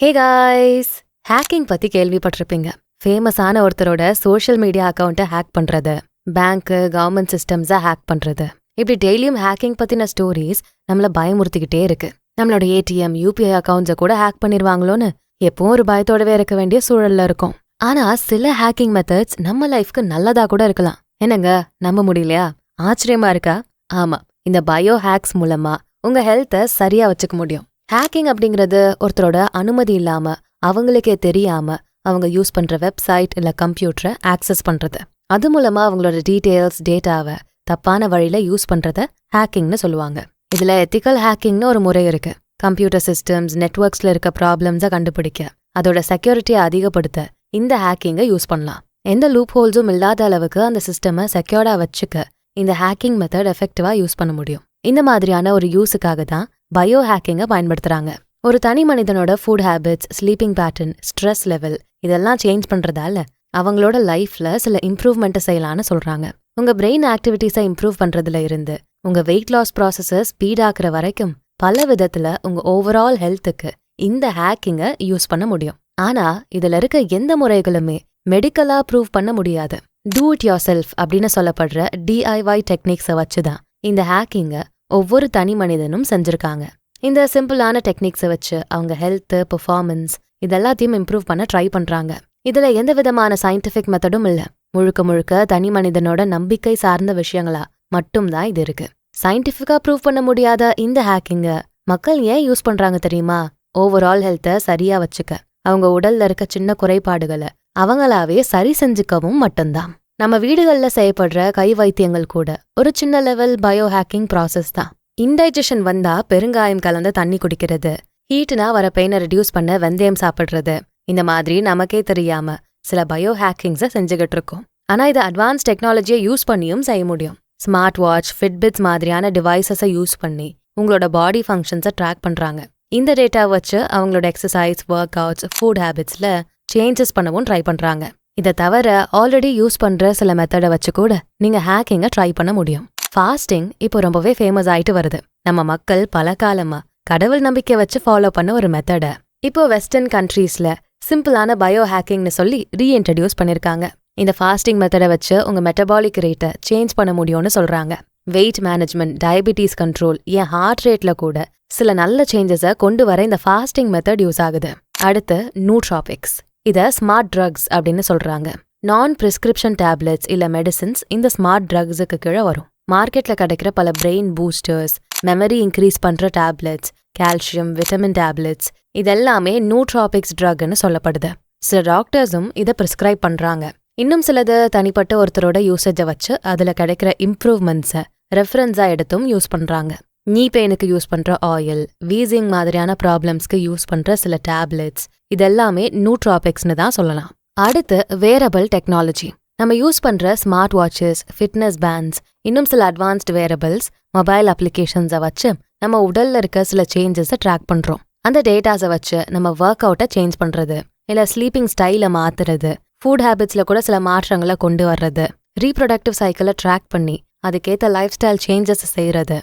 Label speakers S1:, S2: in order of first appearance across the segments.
S1: Hey guys, hacking பத்தி கேள்விப்பட்டிருப்பீங்க. ஃபேமஸான ஒருத்தரோட சோஷியல் மீடியா அக்கௌண்ட்டை ஹேக் பண்றது, பேங்க்கு, கவர்மெண்ட் சிஸ்டம்ஸை ஹேக் பண்றது, இப்படி டெய்லியும் ஹேக்கிங் பத்தின ஸ்டோரிஸ் நம்மள பயமுறுத்திக்கிட்டே இருக்கு. நம்மளோட ஏடிஎம், யூபிஐ அக்கௌண்ட்ஸை கூட ஹேக் பண்ணிருவாங்களோன்னு எப்பவும் ஒரு பயத்தோடவே இருக்க வேண்டிய சூழல்ல இருக்கும். ஆனா சில ஹேக்கிங் மெத்தட்ஸ் நம்ம லைஃப்க்கு நல்லதா கூட இருக்கலாம். என்னங்க, நம்ப முடியலையா? ஆச்சரியமா இருக்கா? ஆமா, இந்த பயோ ஹேக்ஸ் மூலமா உங்க ஹெல்த்தை சரியா வச்சுக்க முடியும். ஹேக்கிங் அப்படிங்கிறது ஒருத்தரோட அனுமதி இல்லாம, அவங்களுக்கே தெரியாம அவங்க யூஸ் பண்ற வெப்சைட் இல்ல கம்ப்யூட்டரை ஆக்சஸ் பண்றது. அது மூலமா அவங்களோட டீடைல்ஸ், டேட்டாவை தப்பான வழியில யூஸ் பண்றத ஹேக்கிங்னு சொல்லுவாங்க. இதுல எத்திக்கல் ஹேக்கிங்னு ஒரு முறை இருக்கு. கம்ப்யூட்டர் சிஸ்டம்ஸ், நெட்வொர்க்ஸ்ல இருக்க ப்ராப்ளம்ஸை கண்டுபிடிக்க, அதோட செக்யூரிட்டியை அதிகப்படுத்த இந்த ஹேக்கிங்கை யூஸ் பண்ணலாம். எந்த லூப் ஹோல்ஸும் இல்லாத அளவுக்கு அந்த சிஸ்டமை செக்யூர்டா வச்சுக்க இந்த ஹேக்கிங் மெத்தட் எஃபெக்டிவா யூஸ் பண்ண முடியும். இந்த மாதிரியான ஒரு யூஸுக்காக தான் பயோ ஹேக்கிங்கை பயன்படுத்துறாங்க. ஒரு தனி மனிதனோட food habits, sleeping pattern, stress level இதெல்லாம் சேஞ்ச் பண்றதால அவங்களோட லைஃப்ல சில இம்ப்ரூவ்மெண்ட்டை செய்யலான்னு சொல்றாங்க. உங்க பிரெயின் ஆக்டிவிட்டிஸை இம்ப்ரூவ் பண்றதுல இருந்து உங்க வெயிட் லாஸ் ப்ராசஸை ஸ்பீட் ஆக்குற வரைக்கும் பல விதத்துல உங்க ஓவரால் ஹெல்த்துக்கு இந்த ஹேக்கிங்கை யூஸ் பண்ண முடியும். ஆனா இதுல இருக்க எந்த முறைகளுமே மெடிக்கலா ப்ரூவ் பண்ண முடியாது. டூ இட் யோர் செல்ஃப் அப்படின்னு சொல்லப்படுற டிஐஒய் டெக்னிக்ஸை வச்சுதான் இந்த ஹேக்கிங்கை ஒவ்வொரு தனி மனிதனும் செஞ்சிருக்காங்க. இந்த சிம்பிளான டெக்னிக்ஸை வச்சு அவங்க ஹெல்த், பெர்ஃபார்மன்ஸ் இதெல்லாத்தையும் இம்ப்ரூவ் பண்ண ட்ரை பண்றாங்க. இதுல எந்த விதமான சயின்டிஃபிக் மெத்தடும் இல்ல. முழுக்க முழுக்க தனி மனிதனோட நம்பிக்கை சார்ந்த விஷயங்களா மட்டும்தான் இது இருக்கு. சயின்டிஃபிக்கா ப்ரூவ் பண்ண முடியாத இந்த ஹேக்கிங்கை மக்கள் ஏன் யூஸ் பண்றாங்க தெரியுமா? ஓவரால் ஹெல்த்தை சரியா வச்சுக்க, அவங்க உடல்ல இருக்க சின்ன குறைபாடுகளை அவங்களாவே சரி செஞ்சுக்கவும் மட்டும்தான். நம்ம வீடுகள்ல செய்யப்படுற கை வைத்தியங்கள் கூட ஒரு சின்ன லெவல் பயோ ஹேக்கிங் ப்ராசஸ் தான். இன்டைஜஷன் வந்தா பெருங்காயம் கலந்து தண்ணி குடிக்கிறது, ஹீட்னா வர பெயினை ரெடியூஸ் பண்ண வெந்தயம் சாப்பிடுறது, இந்த மாதிரி நமக்கே தெரியாம சில பயோ ஹேக்கிங்ஸை செஞ்சுக்கிட்டு இருக்கோம். ஆனா இது அட்வான்ஸ் டெக்னாலஜியை யூஸ் பண்ணியும் செய்ய முடியும். ஸ்மார்ட் வாட்ச், ஃபிட்பிட்ஸ் மாதிரியான டிவைசஸை யூஸ் பண்ணி உங்களோட பாடி ஃபங்க்ஷன்ஸை ட்ராக் பண்றாங்க. இந்த டேட்டா வச்சு அவங்களோட எக்ஸசைஸ், ஒர்க் அவுட்ஸ், ஃபுட் ஹேபிட்ஸ்ல சேஞ்சஸ் பண்ணவும் ட்ரை பண்றாங்க. இதை தவிர ஆல்ரெடி யூஸ் பண்ற சில மெத்தடை வச்சு கூட நீங்க ஹேக்கிங்கை ட்ரை பண்ண முடியும். ஃபாஸ்டிங் இப்போ ரொம்பவே ஃபேமஸ் ஆயிட்டு வருது. நம்ம மக்கள் பல காலமா கடவுள் நம்பிக்கை வச்சு ஃபாலோ பண்ண ஒரு மெத்தடை இப்போ வெஸ்டர்ன் கண்ட்ரீஸ்ல சிம்பிளான பயோ ஹேக்கிங்னு சொல்லி ரீஇன்ட்ரடியூஸ் பண்ணிருக்காங்க. இந்த ஃபாஸ்டிங் மெத்தடை வச்சு உங்க மெட்டபாலிக் ரேட்டை சேஞ்ச் பண்ண முடியும்னு சொல்றாங்க. வெயிட் மேனேஜ்மெண்ட், டயபிட்டிஸ் கண்ட்ரோல், ஏன் ஹார்ட் ரேட்ல கூட சில நல்ல சேஞ்சஸை கொண்டு வர இந்த ஃபாஸ்டிங் மெத்தட் யூஸ் ஆகுது. அடுத்து நூட்ராபிக்ஸ். இத ஸ்மார்ட் ட்ரக்ஸ் அப்படின்னு சொல்றாங்க. நான் பிரிஸ்கிரிப்ஷன் டேப்லெட்ஸ் இல்ல மெடிசின்ஸ் இந்த ஸ்மார்ட் ட்ரக்ஸுக்கு கீழே வரும். மார்க்கெட்ல கிடைக்கிற பல பிரெயின் பூஸ்டர்ஸ், மெமரி இன்க்ரீஸ் பண்ற டேப்லெட்ஸ், கால்சியம், விட்டமின் டேப்லெட்ஸ் இதெல்லாமே நூட்ராபிக்ஸ் ட்ரக்னு சொல்லப்படுது. சில டாக்டர்ஸும் இதை பிரிஸ்கிரைப் பண்றாங்க. இன்னும் சிலது தனிப்பட்ட ஒருத்தரோட யூசேஜை வச்சு அதுல கிடைக்கிற இம்ப்ரூவ்மெண்ட்ஸை ரெஃபரன்ஸா எடுத்தும் யூஸ் பண்றாங்க. நீ பெயினுக்கு யூஸ் பண்ற ஆயில், வீசிங் மாதிரியான ப்ராப்ளம்ஸ்க்கு யூஸ் பண்ற சில டேப்லெட்ஸ் இதெல்லாமே நூட்ராபிக்ஸ்னு தான் சொல்லலாம். அடுத்து வேரபிள் டெக்னாலஜி. நம்ம யூஸ் பண்ற ஸ்மார்ட் வாட்சஸ், ஃபிட்னஸ் பேண்ட்ஸ், இன்னும் சில அட்வான்ஸ்டு வேரபிள்ஸ், மொபைல் அப்ளிகேஷன்ஸை வச்சு நம்ம உடல்ல இருக்க சில சேஞ்சஸை ட்ராக் பண்றோம். அந்த டேட்டாஸை வச்சு நம்ம ஒர்க் அவுட்டை சேஞ்ச் பண்றது, இல்ல ஸ்லீப்பிங் ஸ்டைலை மாத்துறது, ஃபுட் ஹேபிட்ஸ்ல கூட சில மாற்றங்களை கொண்டு வர்றது, ரீப்ரொடக்டிவ் சைக்கிளை ட்ராக் பண்ணி அதுக்கேற்ற லைஃப் ஸ்டைல் சேஞ்சஸ் செய்யறது,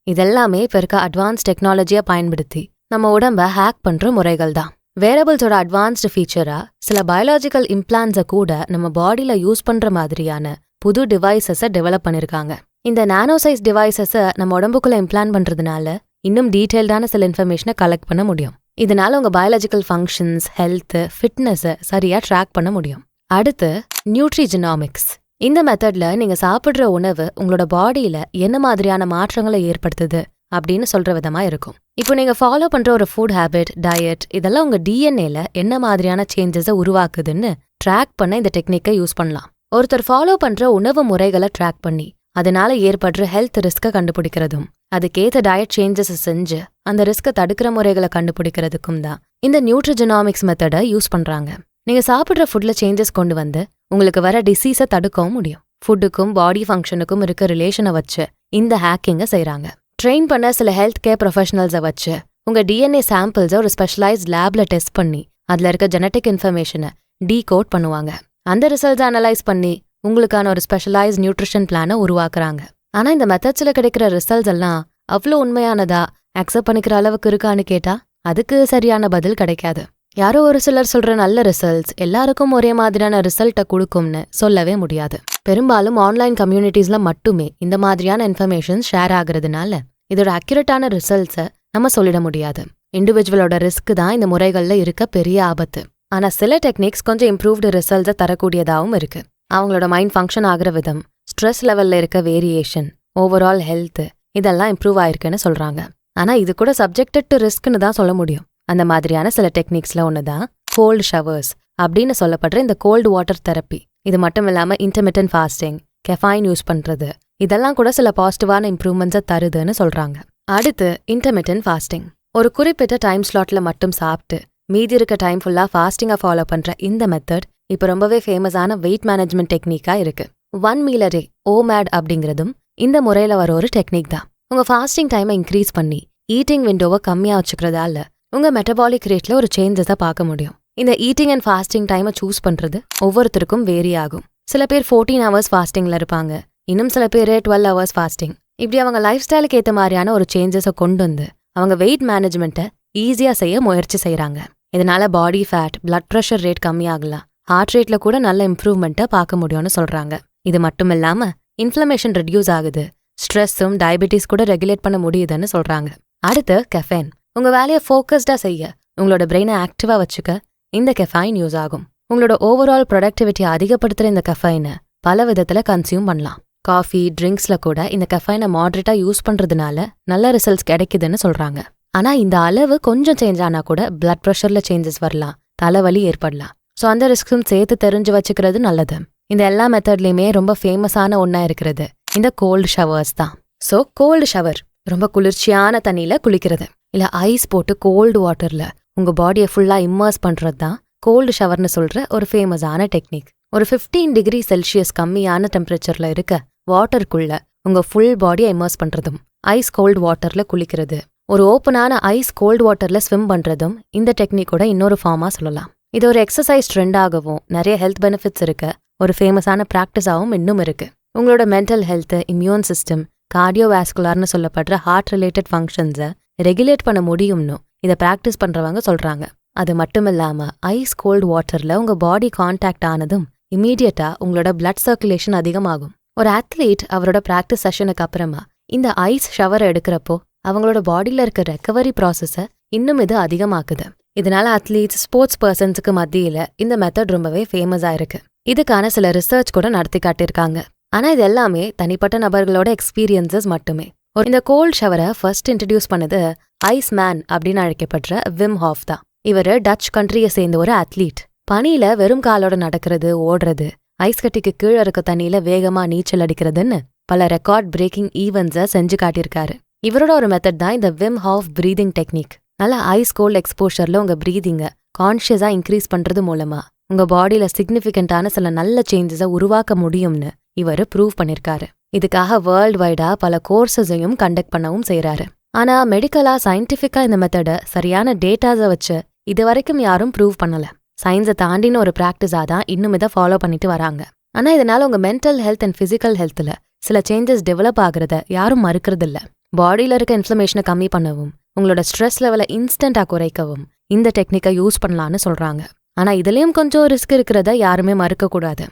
S1: இதெல்லாமே இப்ப இருக்க அட்வான்ஸ் டெக்னாலஜியை பயன்படுத்தி நம்ம உடம்ப ஹேக் பண்ற முறைகள் தான். வேரபிள்ஸோட அட்வான்ஸ்டு ஃபீச்சரா சில பயாலஜிக்கல் இம்ப்ளான்ஸை கூட நம்ம பாடியில யூஸ் பண்ற மாதிரியான புது டிவைசஸை டெவலப் பண்ணிருக்காங்க. இந்த நானோ சைஸ் டிவைசஸை நம்ம உடம்புக்குள்ள இம்ப்ளான் பண்றதுனால இன்னும் டீடைல்டான சில இன்ஃபர்மேஷனை கலெக்ட் பண்ண முடியும். இதனால உங்க பயாலஜிக்கல் ஃபங்க்ஷன்ஸ், ஹெல்த், ஃபிட்னஸை சரியா ட்ராக் பண்ண முடியும். அடுத்து நியூட்ரிஜெனாமிக்ஸ். இந்த மெத்தட்ல நீங்க சாப்பிடுற உணவு உங்களோட பாடியில என்ன மாதிரியான மாற்றங்களை ஏற்படுத்துது அப்படின்னு சொல்ற விதமா இருக்கும். இப்போ நீங்க ஃபாலோ பண்ற ஒரு ஃபுட் ஹேபிட், டயட் இதெல்லாம் உங்க டிஎன்ஏல என்ன மாதிரியான சேஞ்சஸை உருவாக்குதுன்னு ட்ராக் பண்ண இந்த டெக்னிக்கை யூஸ் பண்ணலாம். ஒருத்தர் ஃபாலோ பண்ற உணவு முறைகளை ட்ராக் பண்ணி அதனால ஏற்படுற ஹெல்த் ரிஸ்கை கண்டுபிடிக்கிறதும், அதுக்கேற்ற டயட் சேஞ்சஸை செஞ்சு அந்த ரிஸ்கை தடுக்கிற முறைகளை கண்டுபிடிக்கிறதுக்கும் தான் இந்த நியூட்ரிஜெனாமிக்ஸ் மெத்தடை யூஸ் பண்றாங்க. நீங்க சாப்பிடுற ஃபுட்ல சேஞ்சஸ் கொண்டு வந்து உங்களுக்கு வர டிசீஸை தடுக்கவும் முடியும். ஃபுட்டுக்கும் பாடி ஃபங்க்ஷனுக்கும் இருக்க ரிலேஷனை வச்சு இந்த ஹேக்கிங்கை செய்றாங்க. ட்ரெயின் பண்ண சில ஹெல்த் கேர் ப்ரொஃபஷனல்ஸை வச்சு உங்க டிஎன்ஏ சாம்பிள்ஸை ஒரு ஸ்பெஷலைஸ்ட் லேப்ல டெஸ்ட் பண்ணி அதுல இருக்க ஜெனட்டிக் இன்ஃபர்மேஷனை டீகோட் பண்ணுவாங்க. அந்த ரிசல்ட்ஸை அனலைஸ் பண்ணி உங்களுக்கான ஒரு ஸ்பெஷலைஸ்ட் நியூட்ரிஷன் பிளானை உருவாக்குறாங்க. ஆனா இந்த மெத்தட்ஸ்ல கிடைக்கிற ரிசல்ட்ஸ் எல்லாம் அவ்வளோ உண்மையானதா, அக்செப்ட் பண்ணிக்கிற அளவுக்கு இருக்கான்னு கேட்டா அதுக்கு சரியான பதில் கிடைக்காது. யாரோ ஒரு சிலர் சொல்ற நல்ல ரிசல்ட்ஸ் எல்லாருக்கும் ஒரே மாதிரியான ரிசல்ட்டை கொடுக்கும்னு சொல்லவே முடியாது. பெரும்பாலும் ஆன்லைன் கம்யூனிட்டிஸ்ல மட்டுமே இந்த மாதிரியான இன்ஃபர்மேஷன் ஷேர் ஆகுறதுனால இதோட அக்யூரேட்டான ரிசல்ட்ஸை நம்ம சொல்லிட முடியாது. இண்டிவிஜுவலோட ரிஸ்க் தான் இந்த முறைகள்ல இருக்க பெரிய ஆபத்து. ஆனா சில டெக்னிக்ஸ் கொஞ்சம் இம்ப்ரூவ்டு ரிசல்ட்ஸை தரக்கூடியதாகவும் இருக்கு. அவங்களோட மைண்ட் ஃபங்க்ஷன் ஆகிற விதம், ஸ்ட்ரெஸ் லெவல்ல இருக்க வேரியேஷன், ஓவரால் ஹெல்த் இதெல்லாம் இம்ப்ரூவ் ஆயிருக்குன்னு சொல்றாங்க. ஆனா இது கூட சப்ஜெக்டட் டு ரிஸ்க்னு தான் சொல்ல முடியும். அந்த மாதிரியான சில டெக்னிக்ஸ்ல ஒண்ணுதான் கோல்டு ஷவர்ஸ் அப்படின்னு சொல்லப்படுற இந்த கோல்டு வாட்டர் தெரப்பி. இது மட்டும் இல்லாம இன்டர்மிட்டன்ட் ஃபாஸ்டிங், கெஃபைன் யூஸ் பண்றது இதெல்லாம் கூட சில பாசிட்டிவான இம்ப்ரூவ்மெண்ட்ஸை தருதுன்னு சொல்றாங்க. அடுத்து இன்டர்மிட்டன்ட் ஃபாஸ்டிங். ஒரு குறிப்பிட்ட டைம் ஸ்லாட்ல மட்டும் சாப்பிட்டு மீதி இருக்க டைம் ஃபுல்லா ஃபாஸ்டிங்கை ஃபாலோ பண்ற இந்த மெத்தட் இப்போ ரொம்பவே ஃபேமஸான வெயிட் மேனேஜ்மெண்ட் டெக்னிக்கா இருக்கு. 1 meal a day OMAD அப்படிங்கிறதும் இந்த முறையில வர ஒரு டெக்னிக் தான். உங்க ஃபாஸ்டிங் டைமை இன்க்ரீஸ் பண்ணி ஈட்டிங் விண்டோவை கம்மியா வச்சுக்கிறதால உங்க மெட்டபாலிக் ரேட்ல ஒரு சேஞ்சஸை பார்க்க முடியும். இந்த ஈட்டிங் அண்ட் ஃபாஸ்டிங் டைமை சூஸ் பண்றது ஒவ்வொருத்தருக்கும் வேரி ஆகும். சில பேர் 14 hours ஃபாஸ்டிங்ல இருப்பாங்க, இன்னும் சில பேர் 12 hours ஃபாஸ்டிங். இப்படி அவங்க லைஃப் ஸ்டைலுக்கு ஏற்ற மாதிரியான ஒரு சேஞ்சஸை கொண்டு வந்து அவங்க வெயிட் மேனேஜ்மெண்ட்டை ஈஸியா செய்ய முயற்சி செய்யறாங்க. இதனால body fat, blood pressure rate கம்மியாகலாம், ஹார்ட் ரேட்ல கூட நல்ல இம்ப்ரூவ்மெண்ட்டை பார்க்க முடியும்னு சொல்றாங்க. இது மட்டும் இல்லாம இன்ஃப்ளமேஷன் ரெடியூஸ் ஆகுது, ஸ்ட்ரெஸ்ஸும் டயபெட்டிஸ் கூட ரெகுலேட் பண்ண முடியுதுன்னு சொல்றாங்க. அடுத்து கெஃபைன். உங்க வேலையை ஃபோக்கஸ்டா செய்ய, உங்களோட பிரெயினை ஆக்டிவா வச்சுக்க இந்த கெஃபைன் யூஸ் ஆகும். உங்களோட ஓவரால் ப்ரொடக்டிவிட்டியை அதிகப்படுத்துற இந்த கெஃபைனை பல விதத்துல கன்சியூம் பண்ணலாம். காஃபி, ட்ரிங்க்ஸ்ல கூட இந்த கெஃபைனை மாடரேட்டா யூஸ் பண்றதுனால நல்ல ரிசல்ட்ஸ் கிடைக்குதுன்னு சொல்றாங்க. ஆனா இந்த அளவு கொஞ்சம் சேஞ்ச் ஆனா கூட பிளட் ப்ரெஷர்ல சேஞ்சஸ் வரலாம், தலைவலி ஏற்படலாம். ஸோ அந்த ரிஸ்க்கும் சேர்த்து தெரிஞ்சு வச்சுக்கிறது நல்லது. இந்த எல்லா மெத்தட்லயுமே ரொம்ப ஃபேமஸான ஒன்னா இருக்கிறது இந்த கோல்டு ஷவர்ஸ் தான். ஸோ கோல்டு ஷவர் ரொம்ப குளிர்ச்சியான தண்ணியில குளிக்கிறது, இல்ல ஐஸ் போட்டு கோல்டு வாட்டர்ல உங்க பாடியை ஃபுல்லா இம்மர்ஸ் பண்றது தான் கோல்டு ஷவர்னு சொல்ற ஒரு ஃபேமஸான டெக்னிக். ஒரு 15 degree Celsius கம்மியான டெம்பரேச்சர்ல இருக்க வாட்டருக்குள்ள உங்க ஃபுல் பாடியை இம்மர்ஸ் பண்றதும், ஐஸ் கோல்டு வாட்டர்ல குளிக்கிறது, ஒரு ஓப்பனான ஐஸ் கோல்டு வாட்டர்ல ஸ்விம் பண்றதும் இந்த டெக்னிக்கோட இன்னொரு ஃபார்மா சொல்லலாம். இது ஒரு எக்ஸசைஸ் ட்ரெண்டாகவும் நிறைய ஹெல்த் பெனிஃபிட்ஸ் இருக்க ஒரு ஃபேமஸான ப்ராக்டிஸாகவும் இன்னும் இருக்கு. உங்களோட மென்டல் ஹெல்த், இம்யூன் சிஸ்டம், கார்டியோவாஸ்குலார்னு சொல்லப்படுற ஹார்ட் ரிலேட்டட் ஃபங்க்ஷன்ஸை ரெகுலேட் பண்ண முடியும்னு இதை ப்ராக்டிஸ் பண்றவங்க சொல்றாங்க. அது மட்டும் இல்லாம ஐஸ் கோல்டு வாட்டர்ல உங்க பாடி கான்டாக்ட் ஆனதும் இமீடியட்டா உங்களோட பிளட் சர்க்குலேஷன் அதிகமாகும். ஒரு அத்லீட் அவரோட ப்ராக்டிஸ் செஷனுக்கு அப்புறமா இந்த ஐஸ் ஷவரை எடுக்கிறப்போ அவங்களோட பாடியில இருக்க ரெக்கவரி ப்ராசஸை இன்னும் இது அதிகமாக்குது. இதனால அத்லீட்ஸ், ஸ்போர்ட்ஸ் பர்சன்ஸுக்கு மத்தியில இந்த மெத்தட் ரொம்பவே ஃபேமஸா இருக்கு. இதுக்கான சில ரிசர்ச் கூட நடத்தி காட்டியிருக்காங்க. ஆனா இது எல்லாமே தனிப்பட்ட நபர்களோட எக்ஸ்பீரியன்சஸ் மட்டுமே. இந்த கோல்ட் ஷவரை ஃபர்ஸ்ட் இன்ட்ரடியூஸ் பண்ணது ஐஸ் மேன் அப்படின்னு அழைக்கப்படுற விம் ஹாஃப் தான். இவரு டச் கண்ட்ரியை சேர்ந்த ஒரு அத்லீட். பனியில வெறும் காலோட நடக்கிறது, ஓடுறது, ஐஸ் கட்டிக்கு கீழே இருக்க தண்ணியில வேகமா நீச்சல் அடிக்கிறதுன்னு பல ரெக்கார்ட் பிரேக்கிங் ஈவெண்ட்ஸை செஞ்சு காட்டியிருக்காரு. இவரோட ஒரு மெத்தட் தான் இந்த விம் ஹாஃப் பிரீதிங் டெக்னிக். நல்ல ஐஸ் கோல்ட் எக்ஸ்போஷர்ல உங்க பிரீதிங்கை கான்ஷியஸா இன்க்ரீஸ் பண்றது மூலமா உங்க பாடியில சிக்னிஃபிகண்டான சில நல்ல சேஞ்சஸை உருவாக்க முடியும்னு இவரு ப்ரூவ் பண்ணிருக்காரு. இதுக்காக வேர்ல்டு வைடா பல கோர்சஸையும் கண்டக்ட் பண்ணவும் செய்யறாரு. ஆனா மெடிக்கலா, சயின்டிஃபிக்கா இந்த மெத்தடை சரியான டேட்டாஸை வச்சு இது வரைக்கும் யாரும் ப்ரூவ் பண்ணல. சயின்ஸை தாண்டின ஒரு ப்ராக்டிஸா தான் இன்னும் இதை ஃபாலோ பண்ணிட்டு வராங்க. ஆனா இதனால உங்க மென்டல் ஹெல்த் அண்ட் பிசிக்கல் ஹெல்த்ல சில சேஞ்சஸ் டெவலப் ஆகுறத யாரும் மறுக்கிறது இல்ல. பாடியில இருக்க இன்ஃப்ளமேஷனை கம்மி பண்ணவும், உங்களோட ஸ்ட்ரெஸ் லெவலை இன்ஸ்டன்டா குறைக்கவும் இந்த டெக்னிக்கை யூஸ் பண்ணலான்னு சொல்றாங்க. ஆனா இதுலயும் கொஞ்சம் ரிஸ்க் இருக்கிறத யாருமே மறுக்க கூடாது.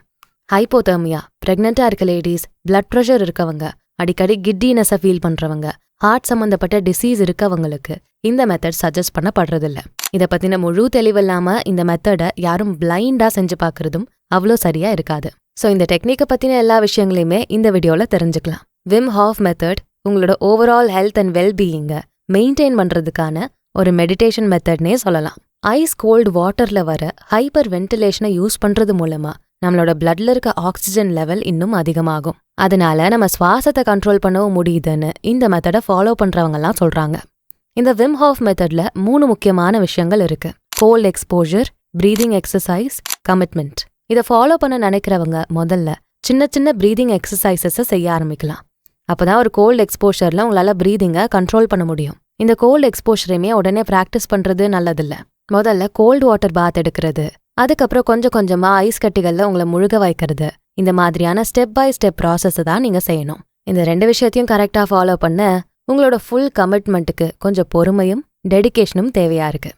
S1: ஹைப்போதெர்மியா, பிரெக்னெண்டா இருக்க லேடிஸ், பிளட் ப்ரெஷர் இருக்கவங்க, அடிக்கடி கிட்டினஸை ஃபீல் பண்றவங்க, ஹார்ட் சம்பந்தப்பட்ட டிசீஸ் இருக்கவங்களுக்கு இந்த மெத்தட் சஜஸ்ட் பண்ணப்படுறதில்ல. இதை பத்தின முழு தெளிவில்லாம இந்த மெத்தடை யாரும் பிளைண்டா செஞ்சு பார்க்கறதும் அவ்வளோ சரியா இருக்காது. ஸோ இந்த டெக்னிக்கை பத்தின எல்லா விஷயங்களையுமே இந்த வீடியோல தெரிஞ்சுக்கலாம். விம் ஹாஃப் மெத்தட் உங்களோட ஓவரால் ஹெல்த் அண்ட் வெல்பீயிங்கை மெயின்டைன் பண்றதுக்கான ஒரு மெடிடேஷன் மெத்தட்னே சொல்லலாம். ஐஸ் கோல்டு வாட்டர்ல வர ஹைப்பர் வென்டிலேஷனை யூஸ் பண்றது மூலமா நம்மளோட பிளட்ல இருக்க ஆக்சிஜன் லெவல் இன்னும் அதிகமாகும். அதனால நம்ம சுவாசத்தை கண்ட்ரோல் பண்ணவும் முடியுதுன்னு இந்த மெத்தடை ஃபாலோ பண்றவங்கலாம் சொல்றாங்க. இந்த விம் ஹாஃப் மெத்தட்ல 3 முக்கியமான விஷயங்கள் இருக்கு. Cold exposure, breathing exercise, commitment. இதை ஃபாலோ பண்ண நினைக்கிறவங்க முதல்ல சின்ன சின்ன பிரீதிங் எக்ஸசைசஸை செய்ய ஆரம்பிக்கலாம். அப்பதான் ஒரு கோல்ட் எக்ஸ்போஷர்ல உங்களால பிரீதிங்கை கண்ட்ரோல் பண்ண முடியும். இந்த கோல்ட் எக்ஸ்போஷரையுமே உடனே பிராக்டிஸ் பண்றது நல்லதில்ல. முதல்ல கோல்டு வாட்டர் பாத் எடுக்கிறது, அதுக்கப்புறம் கொஞ்சம் கொஞ்சமா ஐஸ் கட்டிகள்ல உங்களை முழுக வைக்கிறது, இந்த மாதிரியான ஸ்டெப் பை ஸ்டெப் ப்ராசஸ் தான் நீங்க செய்யணும். இந்த 2 விஷயத்தையும் கரெக்டா ஃபாலோ பண்ண உங்களோட ஃபுல் கமிட்மெண்ட்டுக்கு கொஞ்சம் பொறுமையும் டெடிகேஷனும் தேவையா இருக்கு.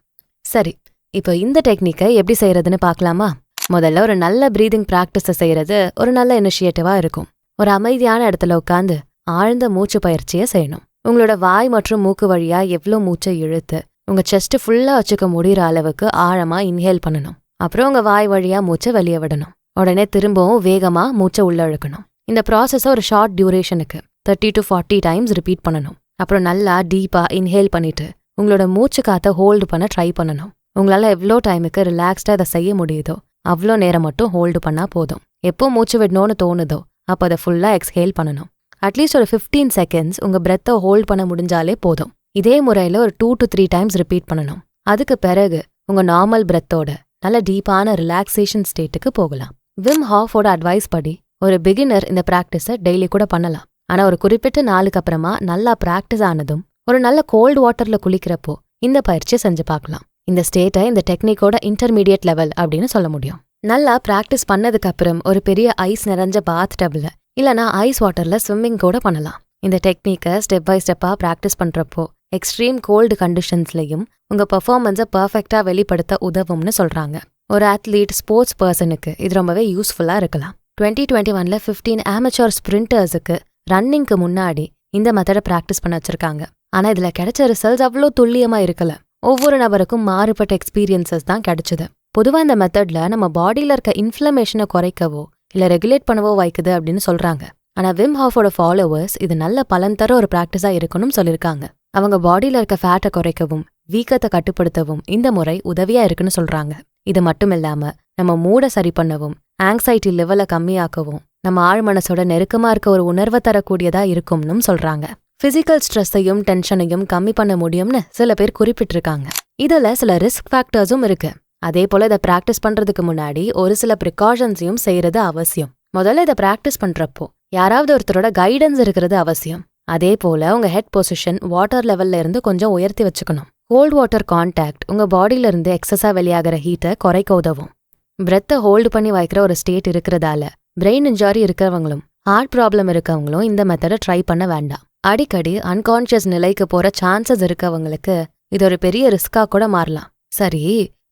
S1: சரி, இப்போ இந்த டெக்னிக்கை எப்படி செய்யறதுன்னு பார்க்கலாமா? முதல்ல ஒரு நல்ல பிரீதிங் பிராக்டிஸை செய்யறது ஒரு நல்ல இனிஷியேட்டிவா இருக்கும். ஒரு அமைதியான இடத்துல உட்காந்து ஆழ்ந்த மூச்சு பயிற்சியை செய்யணும். உங்களோட வாய் மற்றும் மூக்கு வழியா எவ்வளோ மூச்சை இழுத்து உங்க செஸ்ட் ஃபுல்லா வச்சுக்க முடிகிற அளவுக்கு ஆழமா இன்ஹேல் பண்ணணும். அப்புறம் உங்க வாய் வழியா மூச்சை வெளியே விடணும். உடனே திரும்பவும் வேகமா மூச்சை உள்ள இழுக்கணும். இந்த ப்ராசஸை ஒரு ஷார்ட் டியூரேஷனுக்கு 30 to 40 டைம்ஸ் ரிப்பீட் பண்ணணும். அப்புறம் நல்லா டீப்பா இன்ஹேல் பண்ணிட்டு உங்களோட மூச்சு காத்த ஹோல்டு பண்ண ட்ரை பண்ணணும். உங்களால எவ்வளோ டைமுக்கு ரிலாக்ஸ்டா அதை செய்ய முடியுதோ அவ்வளோ நேரம் மட்டும் ஹோல்டு பண்ணா போதும். எப்போ மூச்சு விடணும்னு தோணுதோ அப்போ அதை ஃபுல்லா எக்ஸ்ஹேல் பண்ணணும். அட்லீஸ்ட் ஒரு 15 செகண்ட்ஸ் உங்க பிரெத்தை ஹோல்ட் பண்ண முடிஞ்சாலே போதும். இதே முறையில ஒரு 2 to 3 டைம்ஸ் ரிப்பீட் பண்ணணும். அதுக்கு பிறகு உங்க நார்மல் பிரெத்தோட நல்ல டீப்பான ரிலாக்ஸேஷன் ஸ்டேட்டுக்கு போகலாம். விம் ஹாஃபோட அட்வைஸ் படி ஒரு பிகினர் இந்த பிராக்டிஸை டெய்லி கூட பண்ணலாம். ஆனா ஒரு குறிப்பிட்ட நாளுக்கு அப்புறமா நல்லா பிராக்டிஸ் ஆனதும் ஒரு நல்ல கோல்டு வாட்டர்ல குளிக்கிறப்போ இந்த பயிற்சியை செஞ்சு பார்க்கலாம். இந்த ஸ்டேட்டை இந்த டெக்னிக்கோட இன்டர்மீடியட் லெவல் அப்படின்னு சொல்ல முடியும். நல்லா பிராக்டிஸ் பண்ணதுக்கு அப்புறம் ஒரு பெரிய ஐஸ் நிறைஞ்ச பாத் டப்ல இல்லனா ஐஸ் வாட்டர்ல ஸ்விம்மிங் கூட பண்ணலாம். இந்த டெக்னிக்கை ஸ்டெப் பை ஸ்டெப்பா பிராக்டிஸ் பண்றப்போ எக்ஸ்ட்ரீம் கோல்டு கண்டிஷன்ஸ்லயும் உங்க பெர்ஃபார்மன்ஸை பர்ஃபெக்டா வெளிப்படுத்த உதவும்னு சொல்றாங்க. ஒரு அத்லீட், ஸ்போர்ட்ஸ் பர்சனுக்கு இது ரொம்பவே யூஸ்ஃபுல்லா இருக்கலாம். 2021ல 15 amateur ஸ்பிரிண்டர்ஸுக்கு ரன்னிங்க்கு முன்னாடி இந்த மெத்தடை பிராக்டிஸ் பண்ண வச்சிருக்காங்க. ஆனா இதுல கிடைச்ச ரிசல்ட்ஸ் அவ்வளோ துல்லியமா இருக்கல. ஒவ்வொரு நபருக்கும் மாறுபட்ட எக்ஸ்பீரியன்சஸ் தான் கிடைச்சது. பொதுவா இந்த மெத்தட்ல நம்ம பாடியில இருக்க இன்ஃப்ளமேஷனை குறைக்கவோ இல்ல ரெகுலேட் பண்ணவோ வைக்குது அப்படின்னு சொல்றாங்க. ஆனா விம் ஹாஃபோட ஃபாலோவர்ஸ் இது நல்ல பலன் தர ஒரு பிராக்டிஸா இருக்கணும்னு சொல்லியிருக்காங்க. அவங்க பாடியில இருக்க ஃபேட்டை குறைக்கவும் வீக்கத்தை கட்டுப்படுத்தவும் இந்த முறை உதவியா இருக்குன்னு சொல்றாங்க. இது மட்டும் இல்லாம நம்ம மூடை சரி பண்ணவும் ஆங்ஸைட்டி லெவலை கம்மியாக்கவும் நம்ம ஆழ்மனசோட நெருக்கமா இருக்க ஒரு உணர்வை தரக்கூடியதா இருக்கும்னு சொல்றாங்க. பிசிக்கல் ஸ்ட்ரெஸ்ஸையும் டென்ஷனையும் கம்மி பண்ண முடியும்னு சில பேர் குறிப்பிட்டிருக்காங்க. இதுல சில ரிஸ்க் ஃபேக்டர்ஸும் இருக்கு. அதே போல இதை பிராக்டிஸ் பண்றதுக்கு முன்னாடி ஒரு சில ப்ரிகாஷன்ஸையும் செய்யறது அவசியம். முதல்ல இதை பிராக்டிஸ் பண்றப்போ யாராவது ஒருத்தரோட கைடன்ஸ் இருக்கிறது அவசியம். அதே போல உங்க ஹெட் பொசிஷன் வாட்டர் லெவல்ல இருந்து கொஞ்சம் உயர்த்தி வச்சுக்கணும். கோல்ட் வாட்டர் கான்டாக்ட் உங்க பாடியில இருந்து எக்ஸஸா வெளியாகிற ஹீட்டை குறைக்க உதவும். பிரெத்தை ஹோல்டு பண்ணி வைக்கிற ஒரு ஸ்டேட் இருக்கிறதால பிரெயின் இன்ஜாரி இருக்கிறவங்களும் ஹார்ட் ப்ராப்ளம் இருக்கவங்களும் இந்த மெத்தடை ட்ரை பண்ண வேண்டாம். அடிக்கடி அன்கான்ஷியஸ் நிலைக்கு போற சான்சஸ் இருக்கவங்களுக்கு இது ஒரு பெரிய ரிஸ்கா கூட மாறலாம். சரி,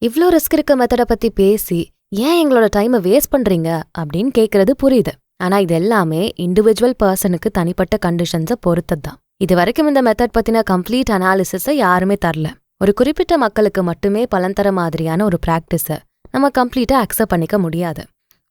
S1: இவ்ளோ ரிஸ்க் இருக்க மெத்தடை பத்தி பேசி ஏன் எங்களோட டைமை வேஸ்ட் பண்றீங்க அப்படின்னு கேட்கறது புரியுது. ஆனா இது எல்லாமே இண்டிவிஜுவல் பர்சனுக்கு தனிப்பட்ட கண்டிஷன்ஸை பொறுத்ததுதான். இது வரைக்கும் இந்த மெத்தட் பத்தின கம்ப்ளீட் அனாலிசிஸை யாருமே தரல. ஒரு குறிப்பிட்ட மக்களுக்கு மட்டுமே பலன் தர மாதிரியான ஒரு பிராக்டிஸை நம்ம கம்ப்ளீட்டா அக்செப்ட் பண்ணிக்க முடியாது.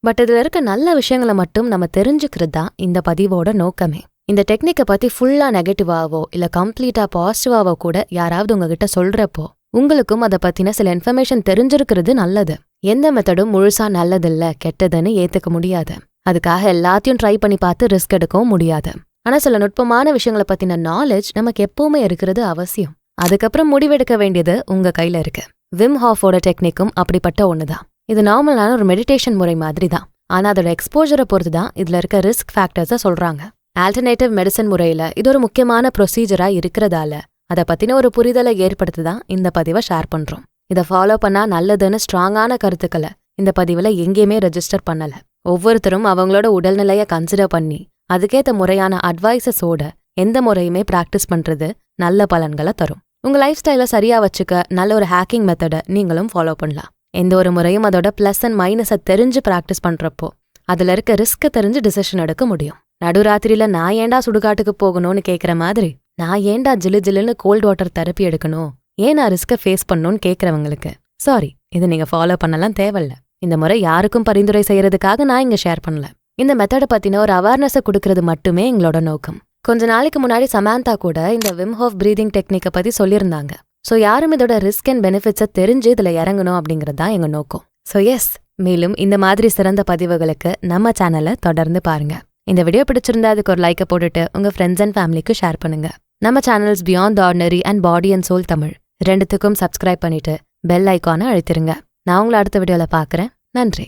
S1: பட் இதுல இருக்க நல்ல விஷயங்களை மட்டும் நம்ம தெரிஞ்சுக்கிறது தான் இந்த பதிவோட நோக்கமே. இந்த டெக்னிக்கை பத்தி ஃபுல்லா நெகட்டிவாவோ இல்ல கம்ப்ளீட்டா பாசிட்டிவாவோ கூட யாராவது உங்ககிட்ட சொல்றப்போ உங்களுக்கும் அதை பத்தின சில இன்ஃபர்மேஷன் தெரிஞ்சிருக்கிறது நல்லது. எந்த மெத்தடும் முழுசா நல்லதில்ல கெட்டதுன்னு ஏத்துக்க முடியாது. அதுக்காக எல்லாத்தையும் ட்ரை பண்ணி பார்த்து ரிஸ்க் எடுக்கவும் முடியாது. ஆனா சில நுட்பமான விஷயங்களை பத்தின நாலேஜ் நமக்கு எப்பவுமே இருக்கிறது அவசியம். அதுக்கப்புறம் முடிவெடுக்க வேண்டியது உங்க கையில இருக்கு. விம் ஹாஃபோட டெக்னிக்கும் அப்படிப்பட்ட ஒண்ணுதான். இது நார்மலான ஒரு மெடிடேஷன் முறை மாதிரி தான். ஆனா அதோட எக்ஸ்போஜரை பொறுத்து தான் இதுல இருக்க ரிஸ்க் ஃபேக்டர்ஸை சொல்றாங்க. ஆல்டர்னேட்டிவ் மெடிசன் முறையில இது ஒரு முக்கியமான ப்ரொசீஜரா இருக்கிறதால அதை பத்தின ஒரு புரிதலை ஏற்படுத்திதான் இந்த பதிவை ஷேர் பண்றோம். இதை ஃபாலோ பண்ணா நல்லதுன்னு ஸ்ட்ராங்கான கருத்துக்களை இந்த பதிவுல எங்கேயுமே ரெஜிஸ்டர் பண்ணல. ஒவ்வொருத்தரும் அவங்களோட உடல்நிலையை கன்சிடர் பண்ணி அதுக்கேற்ற முறையான அட்வைசஸோட எந்த முறையுமே பிராக்டிஸ் பண்றது நல்ல பலன்களை தரும். உங்க லைஃப் ஸ்டைலை சரியா வச்சுக்க நல்ல ஒரு ஹேக்கிங் மெத்தடை நீங்களும் ஃபாலோ பண்ணலாம். எந்த ஒரு முறையும் அதோட பிளஸ் அண்ட் மைனஸை தெரிஞ்சு பிராக்டிஸ் பண்றப்போ அதுல இருக்க ரிஸ்க்கை தெரிஞ்சு டிசிஷன் எடுக்க முடியும். நடுராத்திரியில நான் ஏண்டா சுடுகாட்டுக்கு போகணும்னு கேட்குற மாதிரி நான் ஏண்டா ஜிலு ஜிலுன்னு கோல்ட் வாட்டர் தெரப்பி எடுக்கணும், ஏன் நான் ரிஸ்க்கை ஃபேஸ் பண்ணணும்னு கேட்குறவங்களுக்கு சாரி, இது நீங்க ஃபாலோ பண்ணலாம் தேவையில்ல. இந்த முறை யாருக்கும் பரிந்துரை செய்யறதுக்காக நான் இங்க ஷேர் பண்ணல. இந்த மெத்தடை பத்தின ஒரு அவேர்னஸை கொடுக்கறது மட்டுமே எங்களோட நோக்கம். கொஞ்ச நாளைக்கு முன்னாடி சமாந்தா கூட இந்த விம் ஹாஃப் பிரீதிங் டெக்னிக்கை பத்தி சொல்லியிருந்தாங்க. ஸோ யாரும் இதோட ரிஸ்க் அண்ட் பெனிஃபிட்ஸை தெரிஞ்சு இதுல இறங்கணும் அப்படிங்கிறது தான் எங்க நோக்கம். ஸோ எஸ், மேலும் இந்த மாதிரி சிறந்த பதிவுகளுக்கு நம்ம சேனலை தொடர்ந்து பாருங்க. இந்த வீடியோ பிடிச்சிருந்தா அதுக்கு ஒரு லைக்கை போட்டுட்டு உங்க ஃப்ரெண்ட்ஸ் அண்ட் ஃபேமிலிக்கு ஷேர் பண்ணுங்க. நம்ம channels beyond the ordinary and body and soul Tamil ரெண்டுத்துக்கும் சப்ஸ்கிரைப் பண்ணிட்டு பெல் ஐக்கானை அழுத்திருங்க. நான் உங்களை அடுத்த வீடியோல பார்க்குறேன். நன்றி.